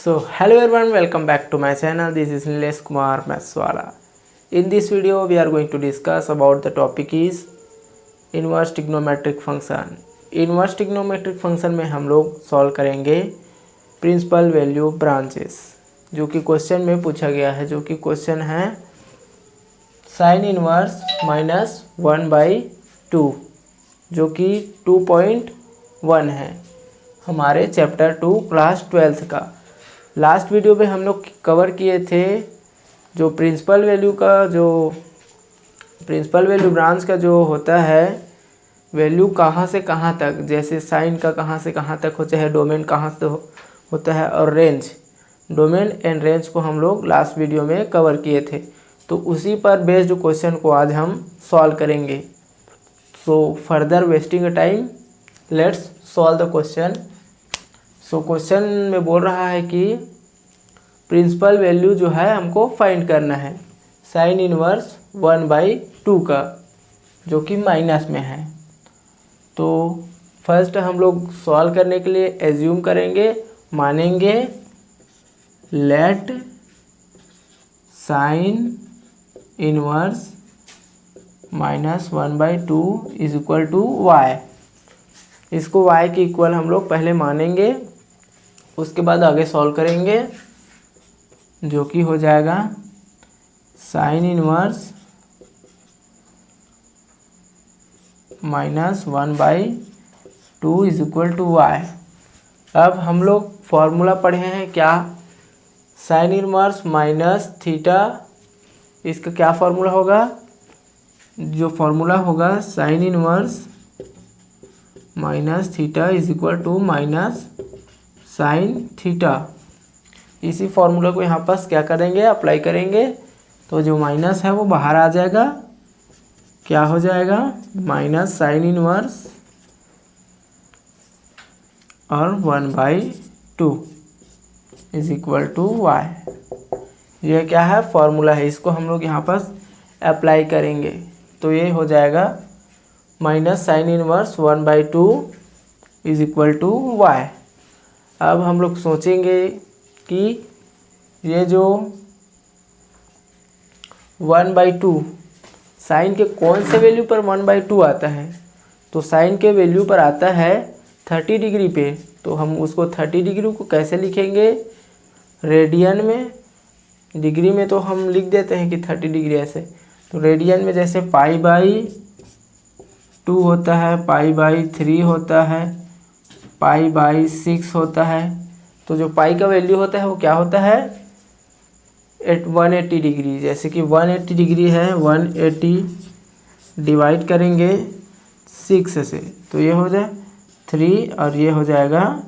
So hello everyone, welcome back to my channel. This is Nilesh Kumar Maswala. In this video we are going to discuss about the topic is inverse trigonometric function. Inverse trigonometric function में हम लोग solve करेंगे principal value branches, जो कि question में पूछा गया है, जो कि क्वेश्चन है साइन इनवर्स -1/2, जो कि 2.1 है हमारे चैप्टर 2 क्लास 12th का। लास्ट वीडियो में हम लोग कवर किए थे जो प्रिंसिपल वैल्यू ब्रांच का जो होता है वैल्यू कहाँ से कहाँ तक, जैसे साइन का कहाँ से कहाँ तक होता है, डोमेन कहाँ से होता है, और रेंज, डोमेन एंड रेंज को हम लोग लास्ट वीडियो में कवर किए थे। तो उसी पर बेस्ड क्वेश्चन को आज हम सॉल्व करेंगे। So further wasting time, let's solve the question. So question में बोल रहा है कि प्रिंसिपल वैल्यू जो है हमको फाइंड करना है साइन इनवर्स 1/2 का, जो कि माइनस में है। तो फर्स्ट हम लोग सॉल्व करने के लिए एज्यूम करेंगे, मानेंगे let sine inverse -1/2 is equal to y. इसको y के इक्वल हम लोग पहले मानेंगे, उसके बाद आगे सॉल्व करेंगे, जो कि हो जाएगा sine inverse -1/2 is equal to y. अब हम लोग फॉर्मूला पढ़े हैं क्या, साइन इनवर्स माइनस थीटा, इसका क्या फॉर्मूला होगा, जो फॉर्मूला होगा sine inverse minus theta is equal to minus sine theta. इसी फॉर्मूला को यहाँ पर क्या करेंगे, अप्लाई करेंगे, तो जो माइनस है वो बाहर आ जाएगा, क्या हो जाएगा माइनस साइन इनवर्स और 1/2 इज इक्वल टू वाई। ये क्या है, फॉर्मूला है, इसको हम लोग यहाँ पर अप्लाई करेंगे, तो ये हो जाएगा minus sine inverse 1/2 is equal to y. अब हम लोग सोचेंगे कि ये जो 1/2 साइन के कौन से वैल्यू पर 1/2 आता है, तो साइन के वैल्यू पर आता है 30 डिग्री पे। तो हम उसको 30 डिग्री को कैसे लिखेंगे, रेडियन में, डिग्री में तो हम लिख देते हैं कि 30 डिग्री ऐसे, तो रेडियन में जैसे π/2 होता है, π/3 होता है, π/6 होता है। तो जो पाई का वैल्यू होता है वो क्या होता है 180 डिग्री। जैसे कि 180 डिग्री है, 180 डिवाइड करेंगे 6 से, तो ये हो जाए 3 और ये हो जाएगा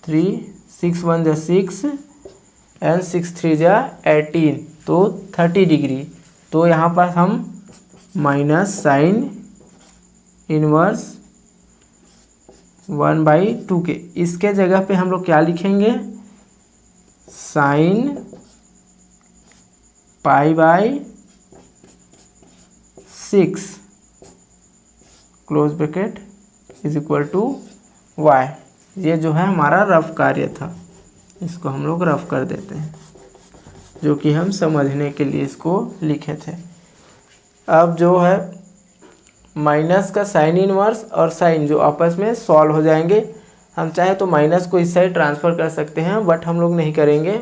3, 6 1 जा 6 एंड 6 3 जा 18, तो 30 डिग्री। तो यहाँ पर हम माइनस साइन इनवर्स 1/2 के इसके जगह पे हम लोग क्या लिखेंगे, sine π/6 close bracket is equal to y. ये जो है हमारा रफ कार्य था, इसको हम लोग रफ कर देते हैं, जो कि हम समझने के लिए इसको लिखे थे। अब जो है माइनस का साइन इनवर्स और साइन जो आपस में सॉल्व हो जाएंगे। हम चाहे तो माइनस को इस साइड ट्रांसफ़र कर सकते हैं, बट हम लोग नहीं करेंगे,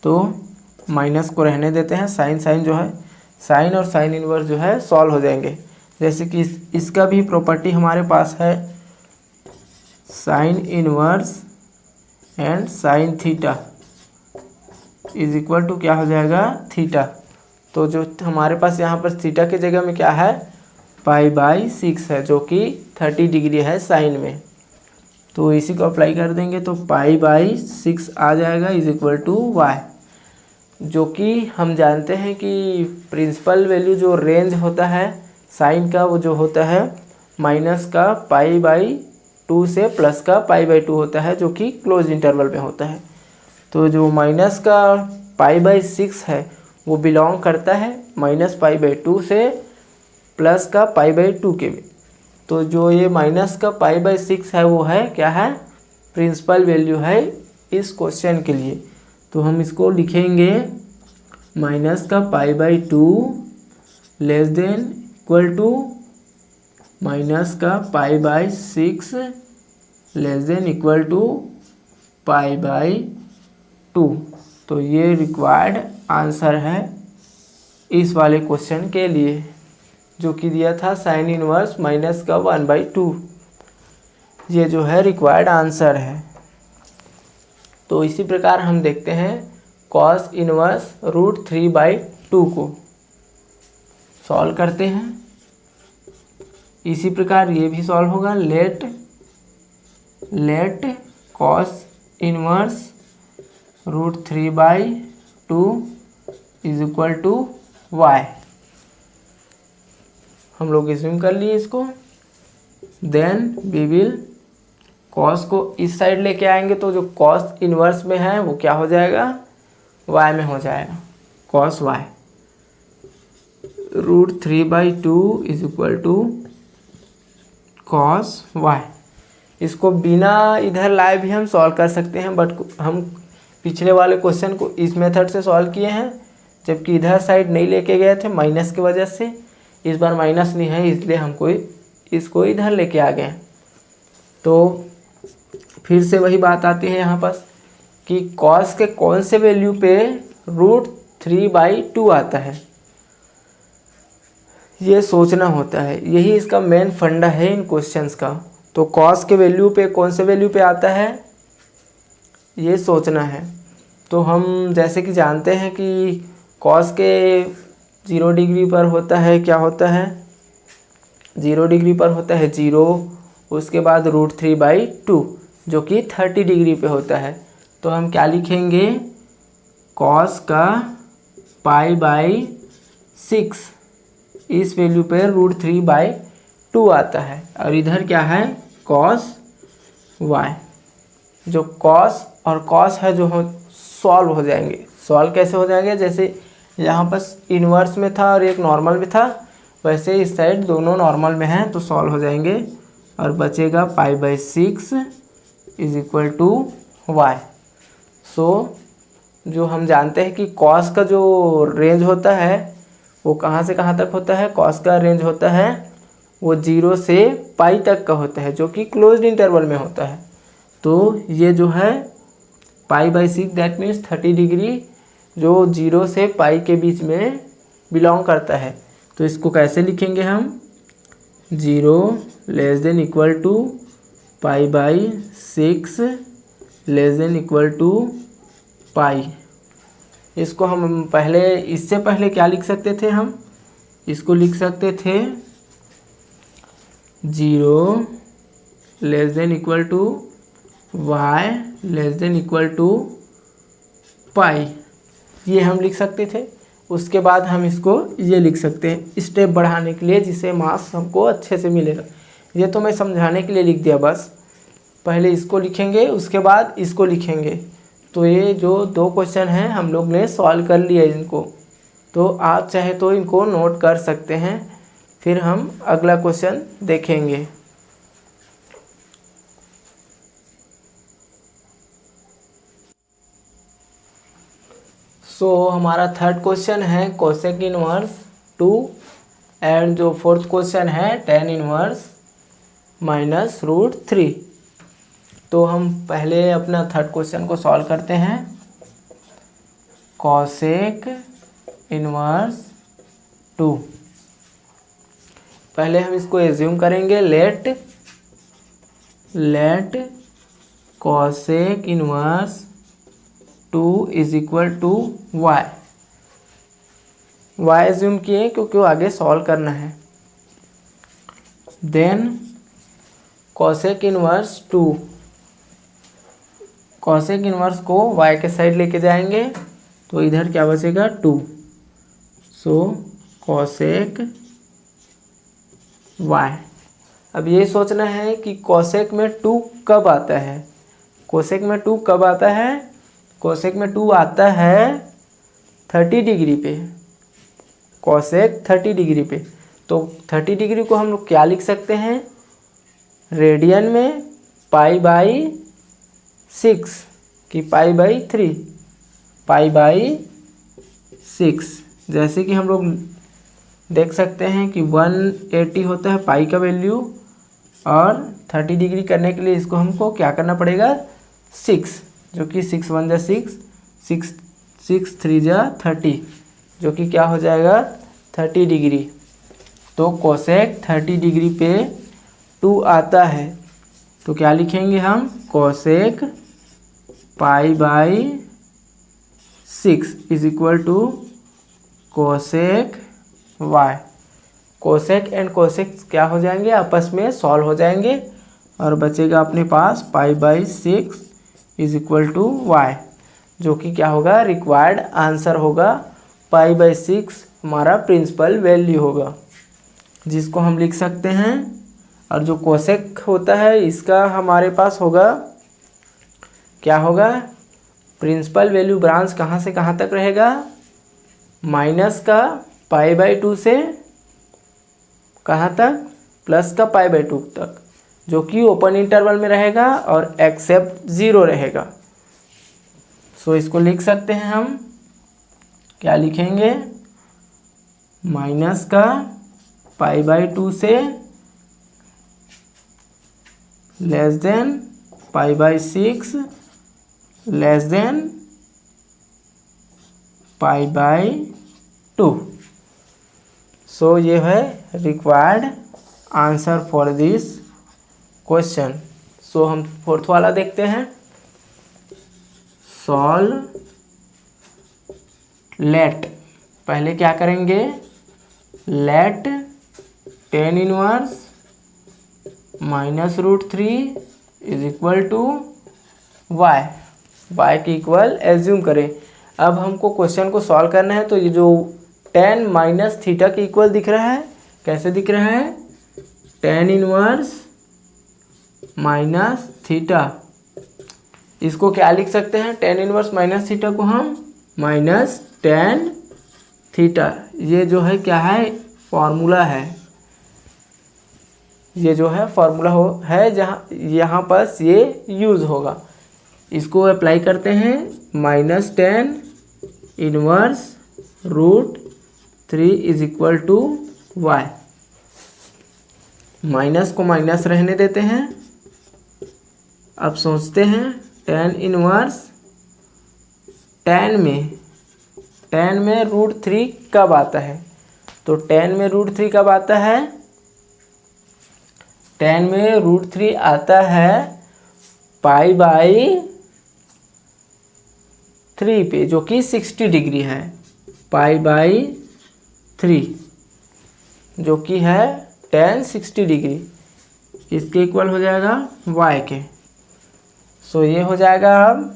तो माइनस को रहने देते हैं। साइन जो है, साइन और साइन इनवर्स जो है सॉल्व हो जाएंगे। जैसे कि इसका भी प्रॉपर्टी हमारे पास है, sine inverse and sine theta is equal to क्या हो जाएगा थीटा। तो जो हमारे पास यहाँ पर थीटा की जगह में क्या है π/6 है, जो कि 30 डिग्री है साइन में, तो इसी को अप्लाई कर देंगे, तो π/6 आ जाएगा इज इक्वल टू वाई। जो कि हम जानते हैं कि प्रिंसिपल वैल्यू जो रेंज होता है साइन का, वो जो होता है माइनस का π/2 से प्लस का π/2 होता है, जो कि क्लोज इंटरवल में होता है। तो जो माइनस का π/6 है वो बिलोंग करता है -π/2 से प्लस का π/2 के में। तो जो ये माइनस का π/6 है वो है क्या है, प्रिंसिपल वैल्यू है इस क्वेश्चन के लिए, तो हम इसको लिखेंगे माइनस का π/2 less than equal to minus का π/6 लेस देन इक्वल टू π/2। तो ये रिक्वायर्ड आंसर है इस वाले क्वेश्चन के लिए, जो कि दिया था साइन इनवर्स माइनस का 1/2। ये जो है रिक्वायर्ड आंसर है। तो इसी प्रकार हम देखते हैं कॉस इनवर्स √3/2 को सॉल्व करते हैं। इसी प्रकार ये भी सॉल्व होगा। Let cos inverse √3/2 is equal to y। हम लोग एज्यूम कर लिए इसको। देन वी विल कॉस को इस साइड लेके आएंगे, तो जो कॉस इनवर्स में है वो क्या हो जाएगा, y में हो जाएगा, cos y। √3/2 is equal to cos y। इसको बिना इधर लाए भी हम सॉल्व कर सकते हैं, बट हम पिछले वाले क्वेश्चन को इस मेथड से सॉल्व किए हैं, जबकि इधर साइड नहीं लेके गए थे माइनस की वजह से। इस बार माइनस नहीं है, इसलिए हमको इसको इधर लेके आ गए। तो फिर से वही बात आती है यहाँ पर कि कॉस के कौन से वैल्यू पे √3/2 आता है, ये सोचना होता है। यही इसका मेन फंडा है इन क्वेश्चंस का। तो कॉस के वैल्यू पे कौन से वैल्यू पे आता है, ये सोचना है। तो हम जैसे कि जानते हैं कि कॉस के 0 डिग्री पर होता है, क्या होता है, 0 डिग्री पर होता है 0, उसके बाद √3/2 जो कि 30 डिग्री पे होता है। तो हम क्या लिखेंगे, कॉस का π/6 इस वैल्यू पे √3/2 आता है, और इधर क्या है, कॉस y। जो कॉस और कॉस है जो सॉल्व हो जाएंगे। सॉल्व कैसे हो जाएंगे, जैसे यहाँ पर इन्वर्स में था और एक नॉर्मल में था, वैसे इस साइड दोनों नॉर्मल में हैं, तो सॉल्व हो जाएंगे और बचेगा π/6 इज इक्वल टू y। सो जो हम जानते हैं कि कॉस का जो रेंज होता है वो कहाँ से कहाँ तक होता है, कॉस का रेंज होता है वो 0 से पाई तक का होता है, जो कि क्लोज्ड इंटरवल में होता है। तो ये जो है π/6 दैट मीन्स 30 डिग्री, जो 0 से पाई के बीच में बिलोंग करता है। तो इसको कैसे लिखेंगे हम, 0 less than equal to π/6 less than equal to pi. इसको हम पहले, इससे पहले क्या लिख सकते थे, हम इसको लिख सकते थे 0 less than equal to y less than equal to pi, ये हम लिख सकते थे। उसके बाद हम इसको ये लिख सकते हैं स्टेप बढ़ाने के लिए, जिससे मास हमको अच्छे से मिलेगा। ये तो मैं समझाने के लिए लिख दिया बस। पहले इसको लिखेंगे, उसके बाद इसको लिखेंगे। तो ये जो 2 क्वेश्चन हैं हम लोग ने सॉल्व कर लिया इनको। तो आप चाहे तो इनको नोट कर सकते हैं, फिर हम अगला क्वेश्चन देखेंगे। सो हमारा थर्ड क्वेश्चन है कोसेक इनवर्स 2, एंड जो फोर्थ क्वेश्चन है tan इनवर्स -√3। तो हम पहले अपना थर्ड क्वेश्चन को सॉल्व करते हैं। कोसेक इनवर्स 2, पहले हम इसको एज्यूम करेंगे, let cosec inverse 2 is equal to y। y assume किए क्योंकि वो आगे सॉल्व करना है। Then cosec inverse 2, cosec inverse को y के साइड लेके जाएंगे, तो इधर क्या बचेगा 2। So cosec y। अब ये सोचना है कि कोसेक में 2 कब आता है, कोसेक में 2 कब आता है, कोसेक में 2 आता है 30 डिग्री पे, कोसेक 30 डिग्री पे। तो 30 डिग्री को हम लोग क्या लिख सकते हैं, रेडियन में π/6 कि π/3, π/6। जैसे कि हम लोग देख सकते हैं कि 180 होता है पाई का वैल्यू, और 30 डिग्री करने के लिए इसको हमको क्या करना पड़ेगा 6, जो कि 6 1 जा 6, 6 3 जा 30, जो कि क्या हो जाएगा 30 डिग्री। तो कोसेक 30 डिग्री पे 2 आता है, तो क्या लिखेंगे हम cosec π/6 is equal to cosec y। Cosec and cosec क्या हो जाएंगे, आपस में सॉल्व हो जाएंगे, और बचेगा अपने पास π/6 इज इक्वल टू y, जो कि क्या होगा रिक्वायर्ड आंसर होगा। π/6 हमारा प्रिंसिपल वैल्यू होगा, जिसको हम लिख सकते हैं। और जो कोसेक होता है इसका हमारे पास होगा, क्या होगा, प्रिंसिपल वैल्यू ब्रांच कहाँ से कहाँ तक रहेगा, माइनस का π/2 से कहाँ तक, प्लस का π/2 तक, जो कि ओपन इंटरवल में रहेगा और एक्सेप्ट 0 रहेगा। सो इसको लिख सकते हैं हम, क्या लिखेंगे, माइनस का π/2 से less than π/6 less than π/2। So ये है required answer for this question. So हम फोर्थ वाला देखते हैं, सॉल्व लेट। पहले क्या करेंगे, let tan inverse -√3 is equal to y के इक्वल एज्यूम करें। अब हमको क्वेश्चन को सॉल्व करना है, तो ये जो tan - थीटा के इक्वल दिख रहा है, कैसे दिख रहा है, tan इनवर्स -थीटा, इसको क्या लिख सकते हैं, tan इनवर्स -थीटा को हम -tan थीटा, ये जो है क्या है फॉर्मूला है, ये जो है फॉर्मूला है जहाँ यहाँ पर ये यूज़ होगा। इसको अप्लाई करते हैं, -tan inverse √3 is equal to y। Minus को माइनस रहने देते हैं। अब सोचते हैं tan इनवर्स, tan में √3 कब आता है, तो tan में √3 कब आता है, tan में √3 आता है π/3 पे, जो कि 60 डिग्री है, π/3 जो कि है tan 60 डिग्री, इसके इक्वल हो जाएगा y के। सो ये हो जाएगा, अब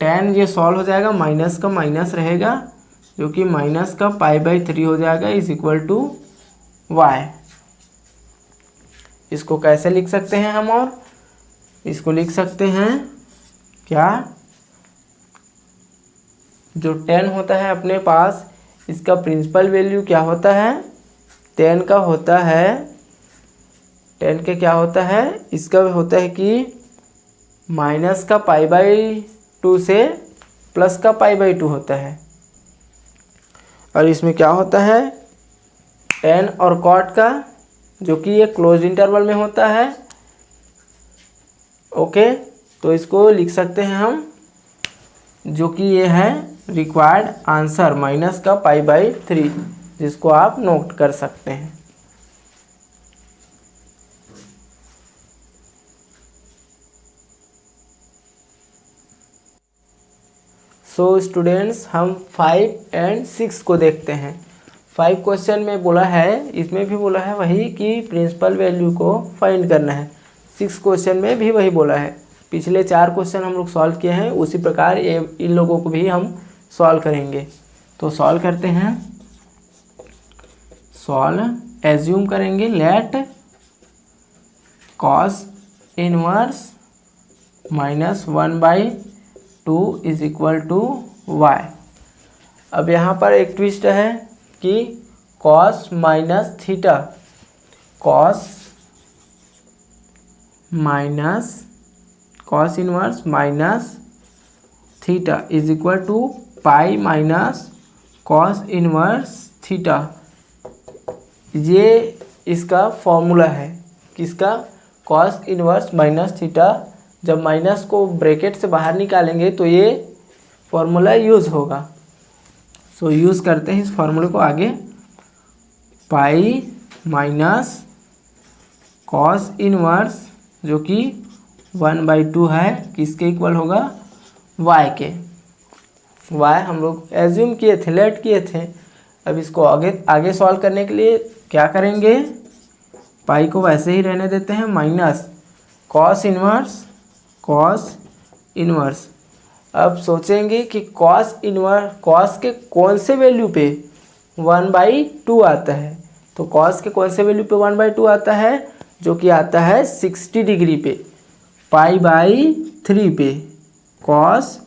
tan ये सॉल्व हो जाएगा, माइनस का माइनस रहेगा, जो कि माइनस का π/3 हो जाएगा इज इक्वल टू y। इसको कैसे लिख सकते हैं हम, और इसको लिख सकते हैं क्या, जो tan होता है अपने पास, इसका प्रिंसिपल वैल्यू क्या होता है, tan का होता है, tan के क्या होता है, इसका होता है कि माइनस का π/2 से प्लस का π/2 होता है, और इसमें क्या होता है tan और cot का, जो कि ये क्लोज इंटरवल में होता है। ओके, तो इसको लिख सकते हैं हम, जो कि ये है रिक्वायर्ड आंसर माइनस का π/3, जिसको आप नोट कर सकते हैं। सो स्टूडेंट्स, हम 5 और 6 को देखते हैं। 5 क्वेश्चन में बोला है, इसमें भी बोला है वही कि प्रिंसिपल वैल्यू को फाइंड करना है। 6 क्वेश्चन में भी वही बोला है। पिछले 4 क्वेश्चन हम लोग सॉल्व किए हैं, उसी प्रकार इन लोगों को भी हम सॉल्व करेंगे। तो सॉल्व करते हैं, सॉल्व एज्यूम करेंगे, let cos inverse -1/2 is equal to y। अब यहाँ पर एक ट्विस्ट है कि cos cos inverse minus theta is equal to pi minus cos inverse theta. ये इसका फॉर्मूला है किसका, कॉस इनवर्स माइनस थीटा। जब माइनस को ब्रैकेट से बाहर निकालेंगे तो ये फॉर्मूला यूज़ होगा। सो यूज़ करते हैं इस फॉर्मूले को आगे, पाई माइनस कॉस इनवर्स जो कि 1/2 है किसके इक्वल होगा, y के। y हम लोग एज्यूम किए थे, लेट किए थे। अब इसको आगे सॉल्व करने के लिए क्या करेंगे, पाई को वैसे ही रहने देते हैं माइनस कॉस इनवर्स। अब सोचेंगे कि कॉस के कौन से वैल्यू पे 1/2 आता है। तो कॉस के कौन से वैल्यू पे 1/2 आता है, जो कि आता है 60 डिग्री पे, π/3 पे, कॉस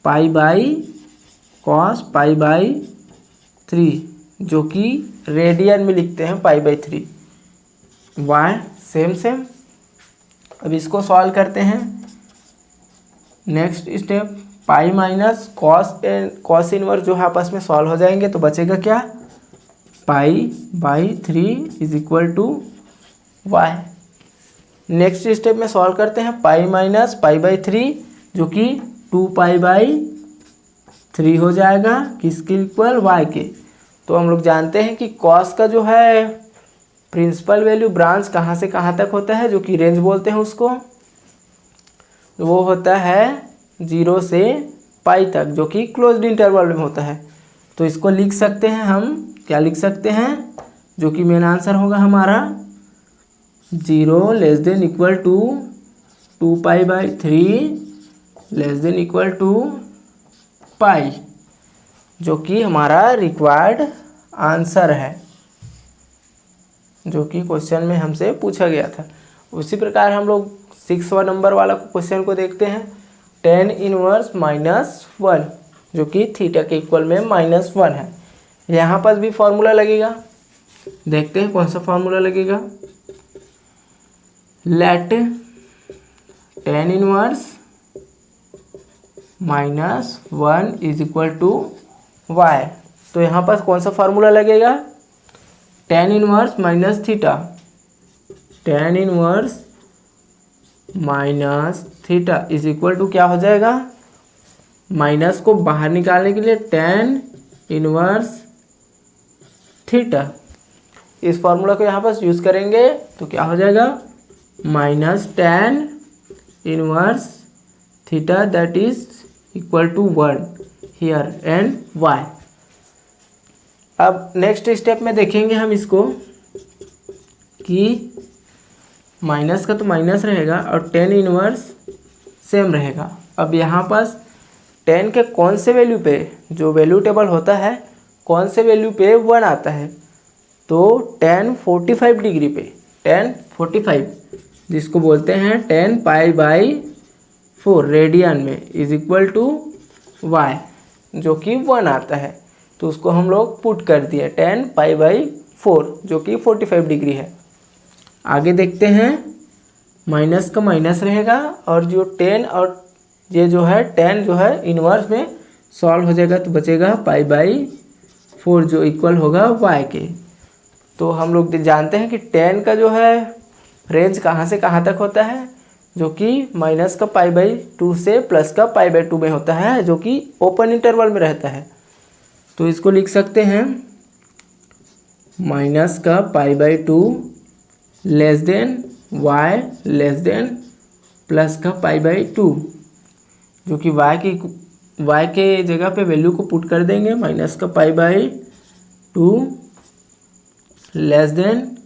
π/3 जो कि रेडियन में लिखते हैं π/3। y same. अब इसको सॉल्व करते हैं। नेक्स्ट स्टेप, पाई माइनस कॉस इनवर्स जो है आपस में सॉल्व हो जाएंगे तो बचेगा क्या, π/3 is equal to y। Next step में सॉल्व करते हैं, पाई माइनस π/3 जो कि 2π/3 हो जाएगा किसके इक्वल, y के। तो हम लोग जानते हैं कि कॉस का जो है प्रिंसिपल वैल्यू ब्रांच कहाँ से कहाँ तक होता है, जो कि रेंज बोलते हैं उसको, वो होता है 0 से पाई तक, जो कि क्लोज्ड इंटरवल में होता है। तो इसको लिख सकते हैं हम, क्या लिख सकते हैं, जो कि मेन आंसर होगा हमारा 0 less than equal to 2π/3 less than equal to pi, जो कि हमारा रिक्वायर्ड आंसर है, जो कि क्वेश्चन में हमसे पूछा गया था। उसी प्रकार हम लोग 6वां नंबर वाला क्वेश्चन को देखते हैं, tan इनवर्स -1 जो कि थीटा के इक्वल में -1 है। यहाँ पर भी फॉर्मूला लगेगा, देखते हैं कौन सा फॉर्मूला लगेगा। Let tan inverse -1 is equal to y। तो यहाँ पर कौन सा फॉर्मूला लगेगा, tan inverse minus theta, tan inverse minus theta is equal to क्या हो जाएगा, माइनस को बाहर निकालने के लिए tan इनवर्स थीटा। इस फॉर्मूला को यहाँ पर यूज़ करेंगे तो क्या हो जाएगा, minus tan inverse theta that is equal to 1 here and y। अब नेक्स्ट स्टेप में देखेंगे हम इसको कि माइनस का तो माइनस रहेगा और tan इनवर्स सेम रहेगा। अब यहाँ पास tan के कौन से वैल्यू पे, जो वैल्यू टेबल होता है कौन से वैल्यू पे 1 आता है, तो tan 45 डिग्री पे, tan 45 जिसको बोलते हैं tan π/4 रेडियन में इज इक्वल टू y, जो कि 1 आता है। तो उसको हम लोग पुट कर दिए tan π/4 जो कि 45 डिग्री है। आगे देखते हैं, माइनस का माइनस रहेगा और जो tan और ये जो है tan जो है इनवर्स में सॉल्व हो जाएगा तो बचेगा π/4 जो इक्वल होगा y के। तो हम लोग जानते हैं कि tan का जो है रेंज कहाँ से कहाँ तक होता है, जो कि माइनस का π/2 से प्लस का π/2 में होता है, जो कि ओपन इंटरवल में रहता है। तो इसको लिख सकते हैं माइनस का π/2 less than y less than plus का π/2, जो कि y के जगह पे वैल्यू को पुट कर देंगे, माइनस का π/2 लेस देन